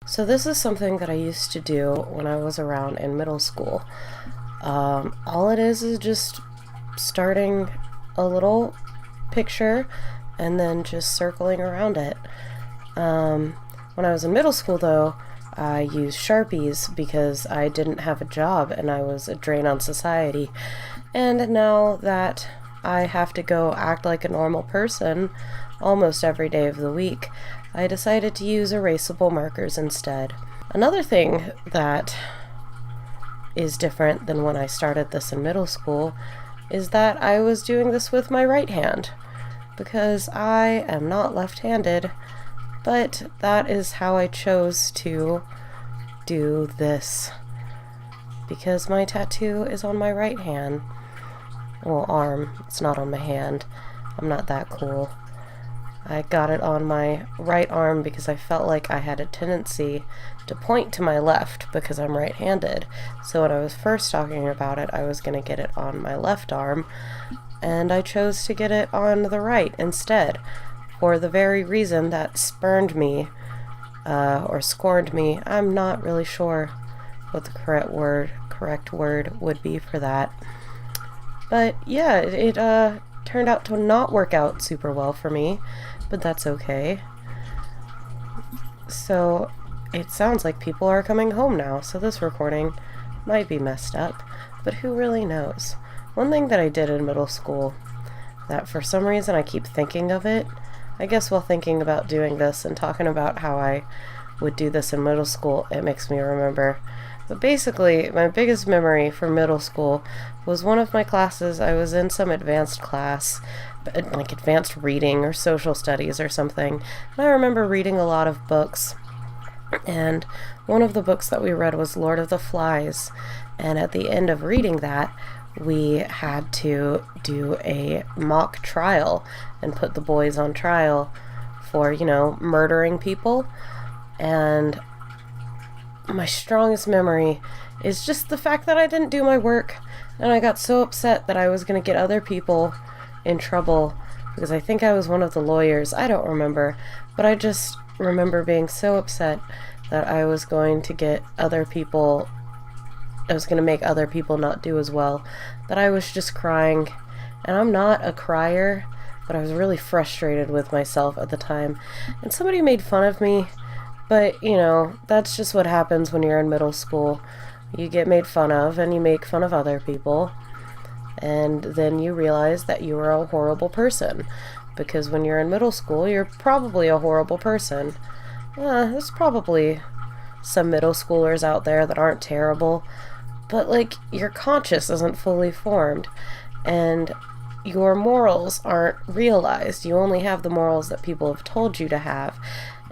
So this is something that I used to do when I was around in middle school. All it is just starting a little picture and then just circling around it. When I was in middle school, though, I used Sharpies because I didn't have a job and I was a drain on society. And now that I have to go act like a normal person almost every day of the week, I decided to use erasable markers instead. Another thing that is different than when I started this in middle school is that I was doing this with my right hand because I am not left-handed, but that is how I chose to do this because my tattoo is on my right hand. Well, arm. It's not on my hand. I'm not that cool. I got it on my right arm because I felt like I had a tendency to point to my left because I'm right-handed. So when I was first talking about it, I was going to get it on my left arm, and I chose to get it on the right instead, for the very reason that spurned me, or scorned me. I'm not really sure what the correct word would be for that. But yeah, it turned out to not work out super well for me, but that's okay. So it sounds like people are coming home now, so this recording might be messed up, but who really knows? One thing that I did in middle school that for some reason I keep thinking of it, I guess while thinking about doing this and talking about how I would do this in middle school, it makes me remember. But basically, my biggest memory from middle school was one of my classes. I was in some advanced class, like advanced reading or social studies or something. And I remember reading a lot of books. And one of the books that we read was Lord of the Flies. And at the end of reading that, we had to do a mock trial and put the boys on trial for, murdering people. And my strongest memory is just the fact that I didn't do my work, and I got so upset that I was going to get other people in trouble because I think I was one of the lawyers. I don't remember, but I just remember being so upset that I was going to get other people, I was going to make other people not do as well, that I was just crying. And I'm not a crier, but I was really frustrated with myself at the time, and somebody made fun of me. But, that's just what happens when you're in middle school. You get made fun of, and you make fun of other people. And then you realize that you are a horrible person. Because when you're in middle school, you're probably a horrible person. There's probably some middle schoolers out there that aren't terrible. But, your conscience isn't fully formed. And your morals aren't realized. You only have the morals that people have told you to have.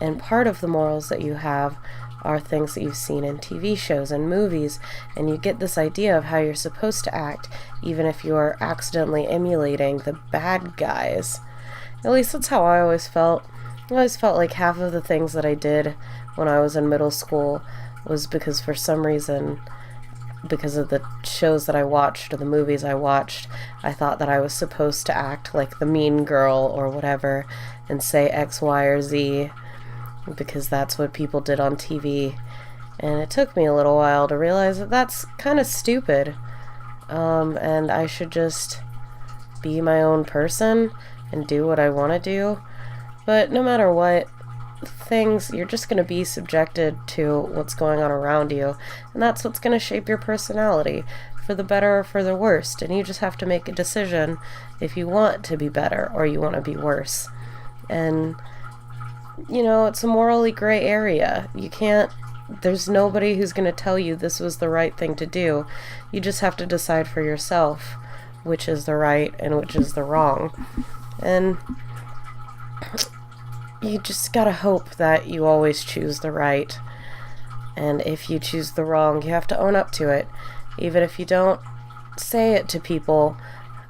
And part of the morals that you have are things that you've seen in TV shows and movies, and you get this idea of how you're supposed to act, even if you're accidentally emulating the bad guys. At least that's how I always felt. I always felt like half of the things that I did when I was in middle school was because for some reason, because of the shows that I watched or the movies I watched, I thought that I was supposed to act like the mean girl or whatever and say X, Y, or Z, because that's what people did on TV. And it took me a little while to realize that that's kind of stupid. And I should just be my own person and do what I want to do. But no matter what, you're just going to be subjected to what's going on around you. And that's what's going to shape your personality, for the better or for the worst. And you just have to make a decision if you want to be better or you want to be worse. And it's a morally gray area. There's nobody who's going to tell you this was the right thing to do. You just have to decide for yourself which is the right and which is the wrong. And you just gotta hope that you always choose the right. And if you choose the wrong, you have to own up to it. Even if you don't say it to people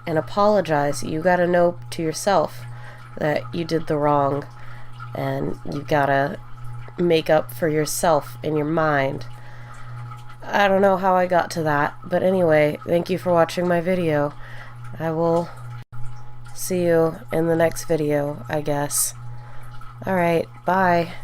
and apologize, you gotta know to yourself that you did the wrong. And you gotta make up for yourself in your mind. I don't know how I got to that, but anyway, thank you for watching my video. I will see you in the next video, I guess. Alright, bye.